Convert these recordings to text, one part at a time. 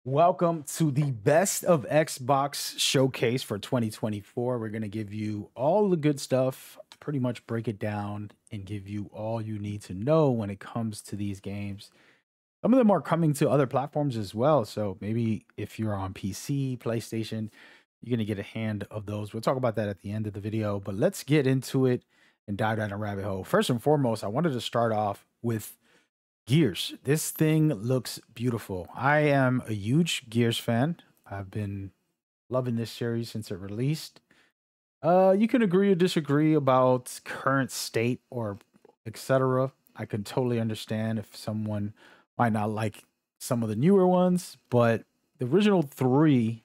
Welcome to the Best of Xbox showcase for 2024. We're going to give you all the good stuff, pretty much break it down, and give you all you need to know when it comes to these games. Some of them are coming to other platforms as well. So maybe if you're on PC, PlayStation, you're going to get a hand of those. We'll talk about that at the end of the video, but let's get into it and dive down a rabbit hole. First and foremost, I wanted to start off with Gears. This thing looks beautiful. I am a huge Gears fan. I've been loving this series since it released. You can agree or disagree about current state or etc. I can totally understand if someone might not like some of the newer ones, but the original three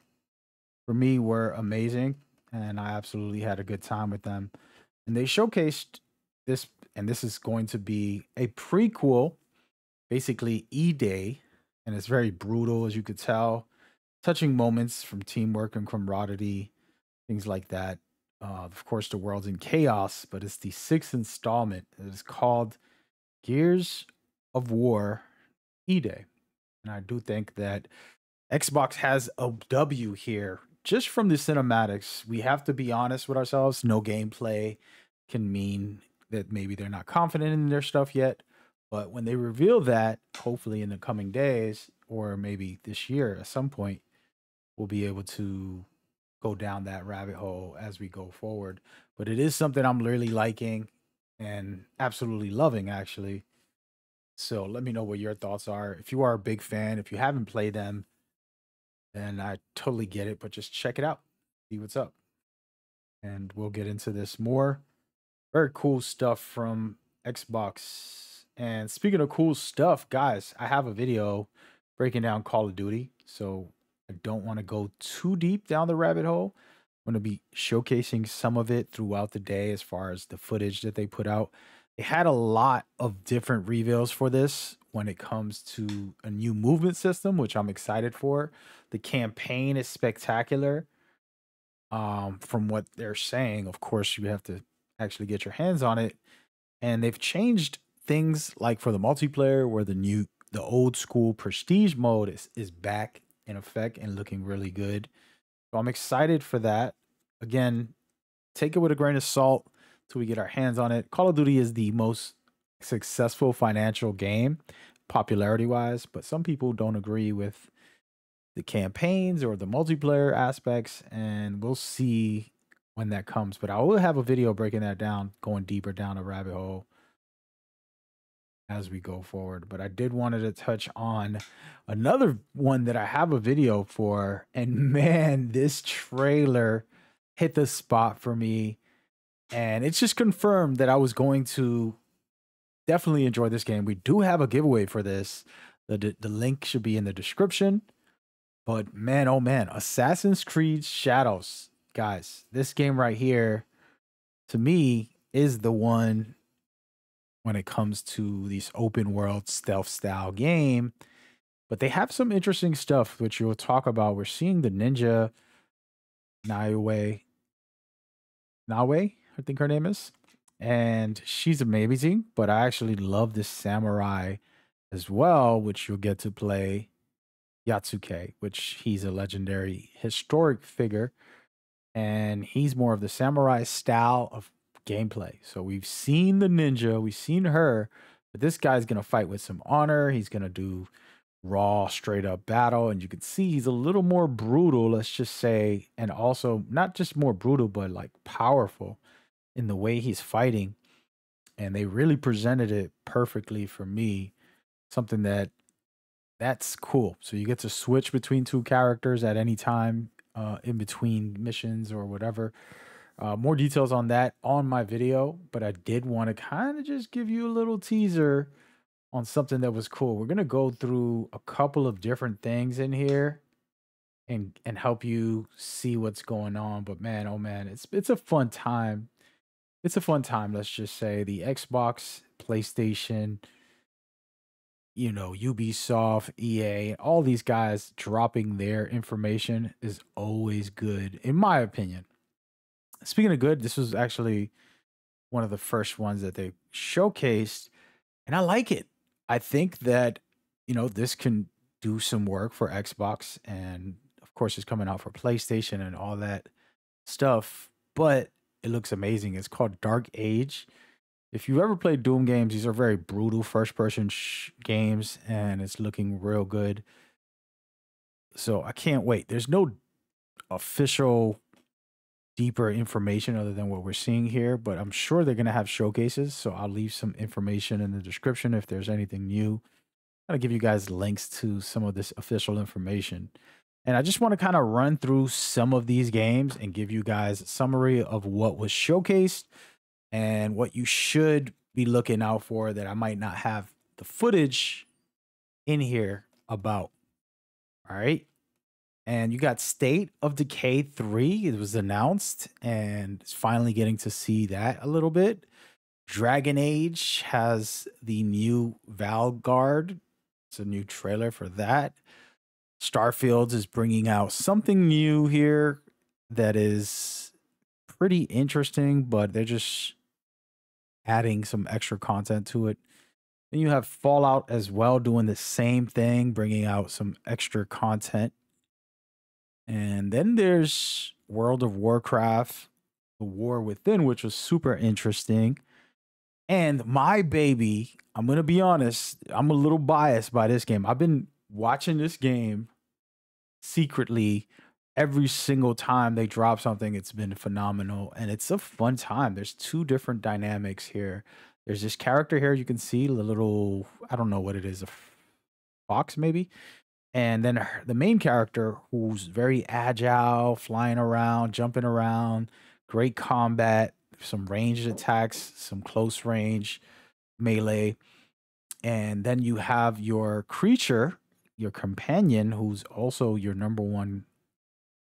for me were amazing, and I absolutely had a good time with them. And they showcased this, and this is going to be a prequel, basically E-Day, and it's very brutal, as you could tell. Touching moments from teamwork and camaraderie, things like that. Of course, the world's in chaos, but it's the sixth installment. It is called Gears of War E-Day. And I do think that Xbox has a W here just from the cinematics. We have to be honest with ourselves. No gameplay can mean that maybe they're not confident in their stuff yet. But when they reveal that, hopefully in the coming days or maybe this year at some point, we'll be able to go down that rabbit hole as we go forward. But it is something I'm really liking and absolutely loving, actually. So let me know what your thoughts are. If you are a big fan, if you haven't played them, then I totally get it. But just check it out, see what's up. And we'll get into this more. Very cool stuff from Xbox. And speaking of cool stuff, guys, I have a video breaking down Call of Duty. So I don't want to go too deep down the rabbit hole. I'm going to be showcasing some of it throughout the day as far as the footage that they put out. They had a lot of different reveals for this when it comes to a new movement system, which I'm excited for. The campaign is spectacular. From what they're saying, of course, you have to actually get your hands on it. And they've changed things like for the multiplayer where the old school prestige mode is back in effect and looking really good. So I'm excited for that. Again, take it with a grain of salt till we get our hands on it. Call of Duty is the most successful financial game, popularity wise, but some people don't agree with the campaigns or the multiplayer aspects, and we'll see when that comes. But I will have a video breaking that down, going deeper down a rabbit hole as we go forward. But I did wanted to touch on another one that I have a video for, and man, this trailer hit the spot for me, and it's just confirmed that I was going to definitely enjoy this game. We do have a giveaway for this. The link should be in the description. But man, oh man, Assassin's Creed Shadows, guys, this game right here, to me, is the one when it comes to these open world stealth style game. But they have some interesting stuff, which you'll talk about. We're seeing the ninja Naue, I think her name is. And she's amazing, but I actually love this samurai as well, which you'll get to play Yatsuke, which he's a legendary historic figure. And he's more of the samurai style of gameplay. So we've seen the ninja, we've seen her, but this guy's going to fight with some honor. He's going to do raw, straight up battle. And you can see he's a little more brutal, let's just say. And also, not just more brutal, but like powerful in the way he's fighting. And they really presented it perfectly for me. Something that's cool. So you get to switch between two characters at any time in between missions or whatever. More details on that on my video, but I did want to kind of just give you a little teaser on something that was cool. We're going to go through a couple of different things in here and help you see what's going on. But man, oh man, it's a fun time. It's a fun time, let's just say. The Xbox, PlayStation, Ubisoft, EA, all these guys dropping their information is always good, in my opinion. Speaking of good, this was actually one of the first ones that they showcased, and I like it. I think that this can do some work for Xbox, and of course, it's coming out for PlayStation and all that stuff. But it looks amazing. It's called Dark Age. If you ever played Doom games, these are very brutal first-person games, and it's looking real good. So I can't wait. There's no official deeper information other than what we're seeing here, but I'm sure they're going to have showcases. So I'll leave some information in the description if there's anything new. I'm going to give you guys links to some of this official information. And I just want to kind of run through some of these games and give you guys a summary of what was showcased and what you should be looking out for that I might not have the footage in here about. All right. And you got State of Decay 3. It was announced, and it's finally getting to see that a little bit. Dragon Age has the new Veilguard. It's a new trailer for that. Starfield is bringing out something new here that is pretty interesting, but they're just adding some extra content to it. Then you have Fallout as well, doing the same thing, bringing out some extra content. And then there's World of Warcraft, The War Within, which was super interesting. And my baby, I'm going to be honest, I'm a little biased by this game. I've been watching this game secretly every single time they drop something. It's been phenomenal, and it's a fun time. There's two different dynamics here. There's this character here you can see, the little, I don't know what it is, a fox maybe? And then the main character, who's very agile, flying around, jumping around, great combat, some ranged attacks, some close range melee. And then you have your creature, your companion, who's also your number one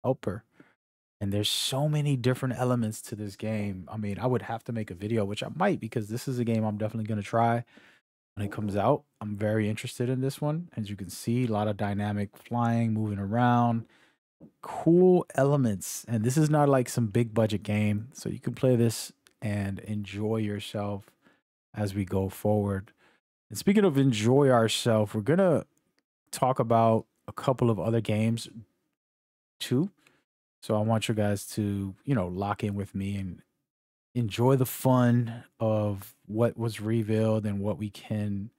helper. And there's so many different elements to this game. I mean, I would have to make a video, which I might, because this is a game I'm definitely going to try when it comes out. I'm very interested in this one. As you can see, a lot of dynamic flying, moving around, cool elements. And this is not like some big budget game, so you can play this and enjoy yourself as we go forward. And speaking of enjoy ourselves, we're gonna talk about a couple of other games too. So I want you guys to, lock in with me and enjoy the fun of what was revealed and what we can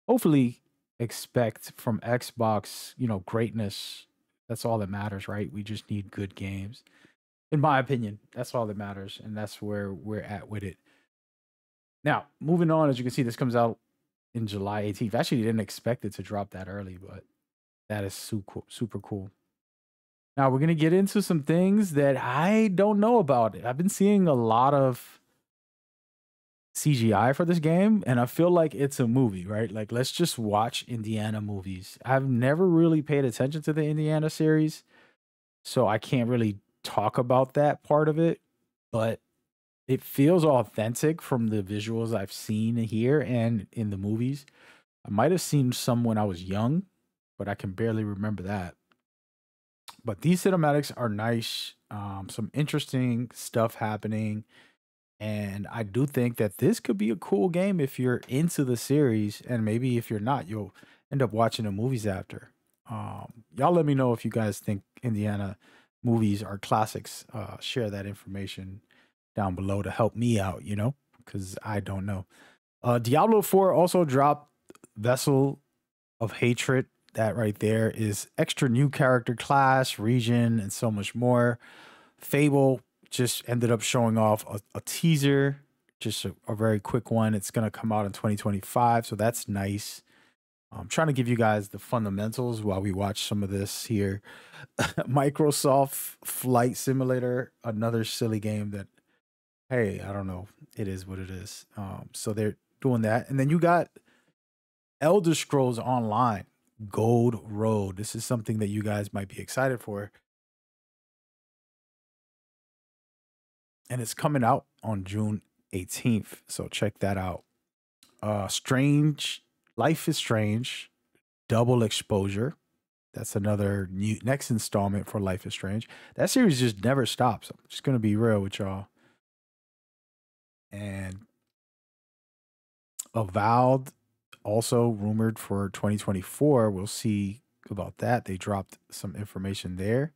hopefully expect from Xbox, greatness. That's all that matters, right? We just need good games. In my opinion, that's all that matters. And that's where we're at with it. Now, moving on, as you can see, this comes out in July 18th. Actually, didn't expect it to drop that early, but that is super cool. Now, we're going to get into some things that I don't know about. I've been seeing a lot of CGI for this game, and I feel like it's a movie, right? Like, let's just watch Indiana movies. I've never really paid attention to the Indiana series, so I can't really talk about that part of it, but it feels authentic from the visuals I've seen here and in the movies. I might have seen some when I was young, but I can barely remember that. But these cinematics are nice. Some interesting stuff happening. And I do think that this could be a cool game if you're into the series. And maybe if you're not, you'll end up watching the movies after. Y'all let me know if you guys think Indiana movies are classics. Share that information down below to help me out, because I don't know. Diablo 4 also dropped Vessel of Hatred. That right there is extra new character class, region, and so much more. Fable just ended up showing off a teaser, just a very quick one. It's going to come out in 2025, so that's nice. I'm trying to give you guys the fundamentals while we watch some of this here. Microsoft Flight Simulator, another silly game that, hey, I don't know. It is what it is. So they're doing that. And then you got Elder Scrolls Online, Gold Road. This is something that you guys might be excited for. And it's coming out on June 18th. So check that out. Life is Strange, Double Exposure. That's another next installment for Life is Strange. That series just never stops. I'm just going to be real with y'all. And Avowed, also rumored for 2024. We'll see about that. They dropped some information there.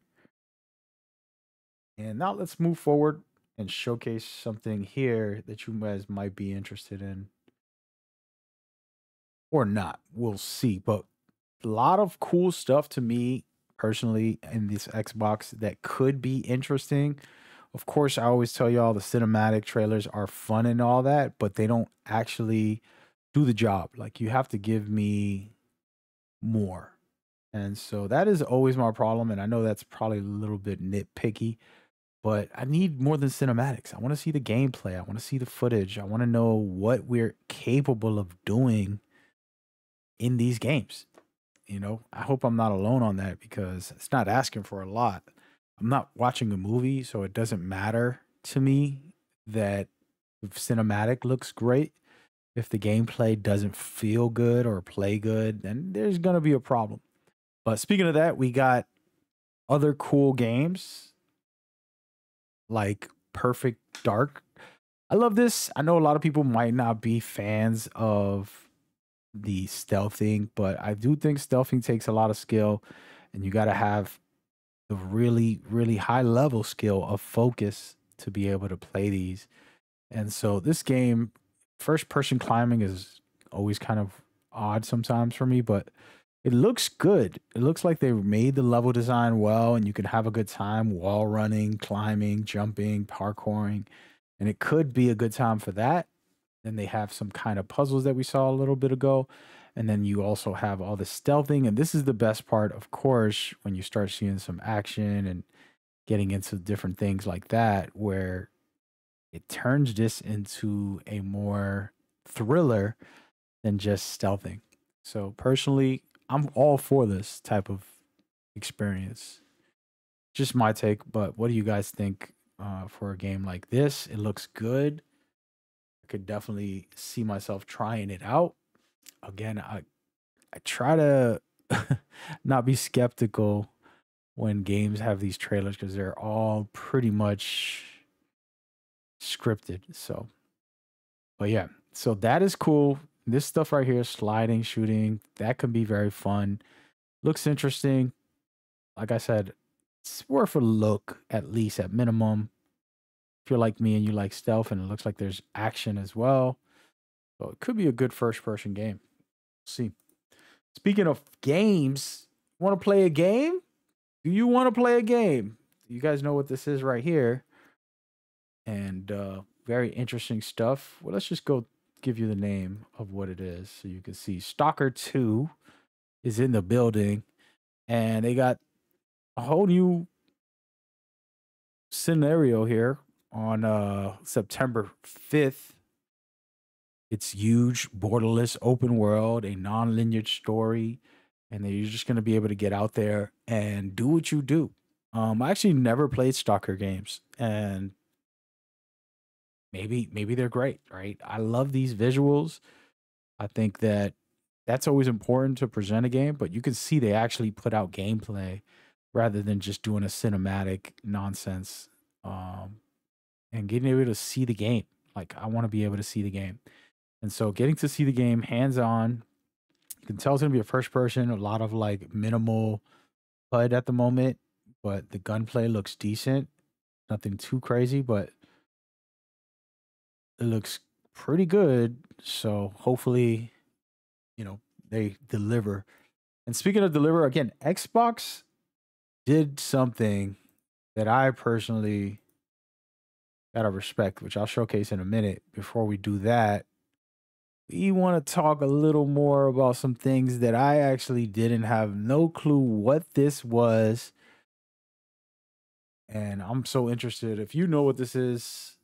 And now let's move forward and showcase something here that you guys might be interested in or not. We'll see. But a lot of cool stuff to me personally in this Xbox that could be interesting. Of course, I always tell y'all the cinematic trailers are fun and all that, but they don't actually do the job. Like, you have to give me more. And so that is always my problem. And I know that's probably a little bit nitpicky, but I need more than cinematics. I want to see the gameplay. I want to see the footage. I want to know what we're capable of doing in these games. You know, I hope I'm not alone on that because it's not asking for a lot. I'm not watching a movie, so it doesn't matter to me that if cinematic looks great. If the gameplay doesn't feel good or play good, then there's going to be a problem. But speaking of that, we got other cool games like Perfect Dark. I love this. I know a lot of people might not be fans of the stealthing, but I do think stealthing takes a lot of skill, and you got to have the really, really high level skill of focus to be able to play these. And so this game, first person climbing is always kind of odd sometimes for me, but it looks good. It looks like they made the level design well, and you can have a good time wall running, climbing, jumping, parkouring, and it could be a good time for that. Then they have some kind of puzzles that we saw a little bit ago. And then you also have all the stealthing. And this is the best part, of course, when you start seeing some action and getting into different things like that, where it turns this into a more thriller than just stealthing. So personally, I'm all for this type of experience. Just my take, but what do you guys think for a game like this? It looks good. I could definitely see myself trying it out. Again, I try to not be skeptical when games have these trailers because they're all pretty much scripted. So, but yeah, so that is cool. This stuff right here, sliding, shooting, that can be very fun. Looks interesting. Like I said, it's worth a look, at least at minimum. If you're like me and you like stealth and it looks like there's action as well. So it could be a good first person game. See. Speaking of games, want to play a game? Do you want to play a game? You guys know what this is right here. And very interesting stuff. Well, let's just go give you the name of what it is so you can see. Stalker 2 is in the building, and they got a whole new scenario here on September 5th. It's huge, borderless, open world, a non-linear story, and then you're just going to be able to get out there and do what you do. I actually never played Stalker games, and maybe they're great, right? I love these visuals. I think that that's always important to present a game, but you can see they actually put out gameplay rather than just doing a cinematic nonsense and getting able to see the game. Like, I want to be able to see the game. And so getting to see the game hands on, you can tell it's going to be a first person, a lot of like minimal HUD at the moment, but the gunplay looks decent. Nothing too crazy, but it looks pretty good. So hopefully, they deliver. And speaking of deliver, again, Xbox did something that I personally gotta respect, which I'll showcase in a minute. Before we do that, we want to talk a little more about some things that I actually didn't have no clue what this was. And I'm so interested. If you know what this is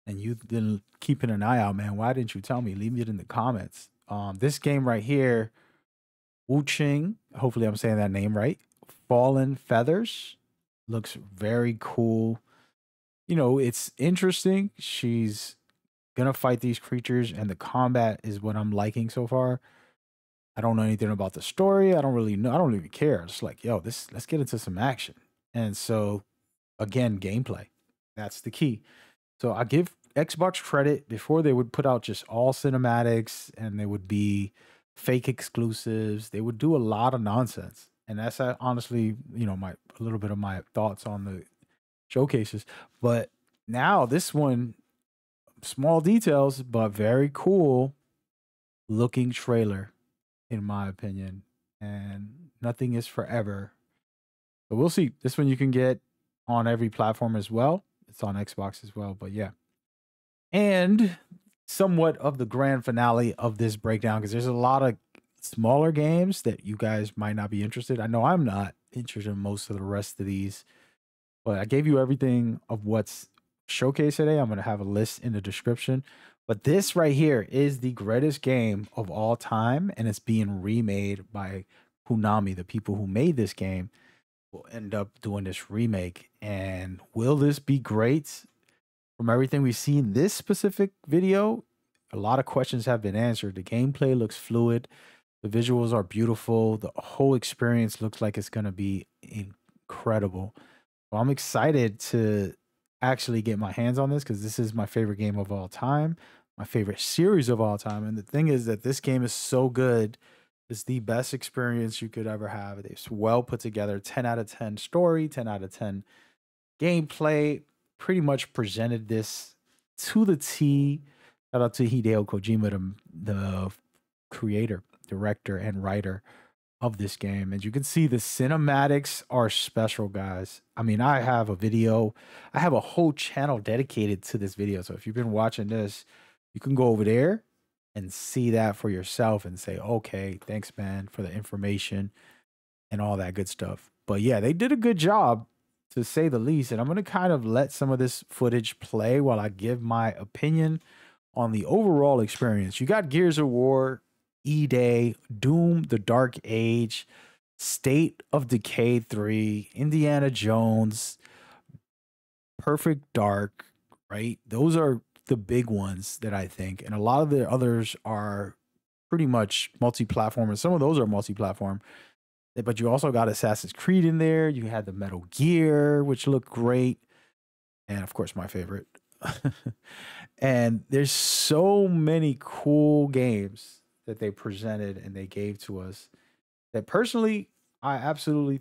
and you've been keeping an eye out, man, why didn't you tell me? Leave it in the comments. This game right here, Wu Ching, hopefully I'm saying that name right. Fallen Feathers looks very cool. It's interesting. She's gonna fight these creatures, and the combat is what I'm liking so far. I don't know anything about the story. I don't really know. I don't even care. It's like, yo, let's get into some action. And so, again, gameplay. That's the key. So I give Xbox credit. Before, they would put out just all cinematics and they would be fake exclusives. They would do a lot of nonsense. And that's honestly, my a little bit of my thoughts on the showcases. But now this one, small details, but very cool looking trailer, in my opinion. And nothing is forever. But we'll see. This one you can get on every platform as well. It's on Xbox as well. But yeah. And somewhat of the grand finale of this breakdown, because there's a lot of smaller games that you guys might not be interested. I know I'm not interested in most of the rest of these, but I gave you everything of what's showcased today. I'm going to have a list in the description. But this right here is the greatest game of all time, and it's being remade by Konami, the people who made this game will end up doing this remake. And will this be great? From everything we've seen this specific video, a lot of questions have been answered. The gameplay looks fluid. The visuals are beautiful. The whole experience looks like it's going to be incredible. So I'm excited to actually get my hands on this because this is my favorite game of all time, my favorite series of all time. And the thing is that this game is so good. It's the best experience you could ever have. It's well put together, 10 out of 10 story, 10 out of 10 gameplay. Pretty much presented this to the T. Shout out to Hideo Kojima, the creator, director, and writer of this game. And you can see the cinematics are special, guys. I mean, I have a whole channel dedicated to this video. So if you've been watching this, you can go over there and see that for yourself and say, okay, thanks, man, for the information and all that good stuff. But yeah, they did a good job, to say the least. And I'm going to kind of let some of this footage play while I give my opinion on the overall experience. You got Gears of War, E-Day, Doom, The Dark Age, State of Decay 3, Indiana Jones, Perfect Dark, right? Those are the big ones that I think. And a lot of the others are pretty much multi-platform, and some of those are multi-platform. But you also got Assassin's Creed in there. You had the Metal Gear, which looked great. And of course, my favorite. And there's so many cool games that they presented and they gave to us that personally, I absolutely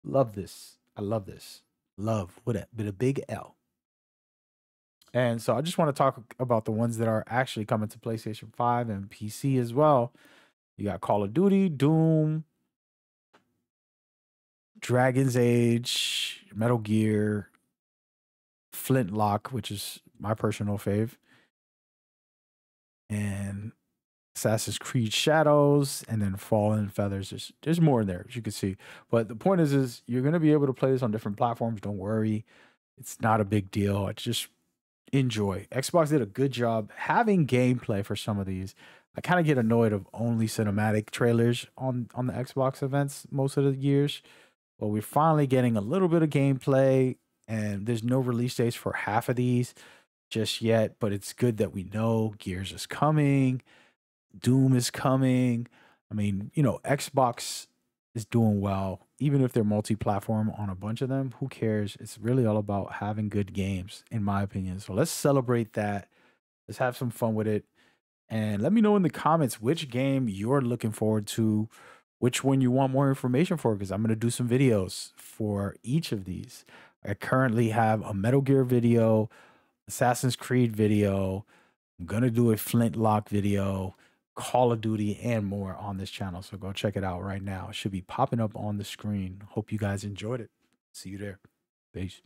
love this. I love this. Love with a big L. And so I just want to talk about the ones that are actually coming to PlayStation 5 and PC as well. You got Call of Duty, Doom, Dragon's Age, Metal Gear, Flintlock, which is my personal fave, and Assassin's Creed Shadows, and then Fallen Feathers. There's more in there, as you can see. But the point is you're going to be able to play this on different platforms. Don't worry. It's not a big deal. It's just enjoy. Xbox did a good job having gameplay for some of these. I kind of get annoyed of only cinematic trailers on the Xbox events most of the years. Well, we're finally getting a little bit of gameplay, and there's no release dates for half of these just yet, but it's good that we know Gears is coming, Doom is coming. I mean, Xbox is doing well, even if they're multi-platform on a bunch of them. Who cares? It's really all about having good games, in my opinion. So let's celebrate that. Let's have some fun with it. And let me know in the comments which game you're looking forward to, which one you want more information for, because I'm going to do some videos for each of these. I currently have a Metal Gear video, Assassin's Creed video. I'm going to do a Flintlock video, Call of Duty, and more on this channel. So go check it out right now. It should be popping up on the screen. Hope you guys enjoyed it. See you there. Peace.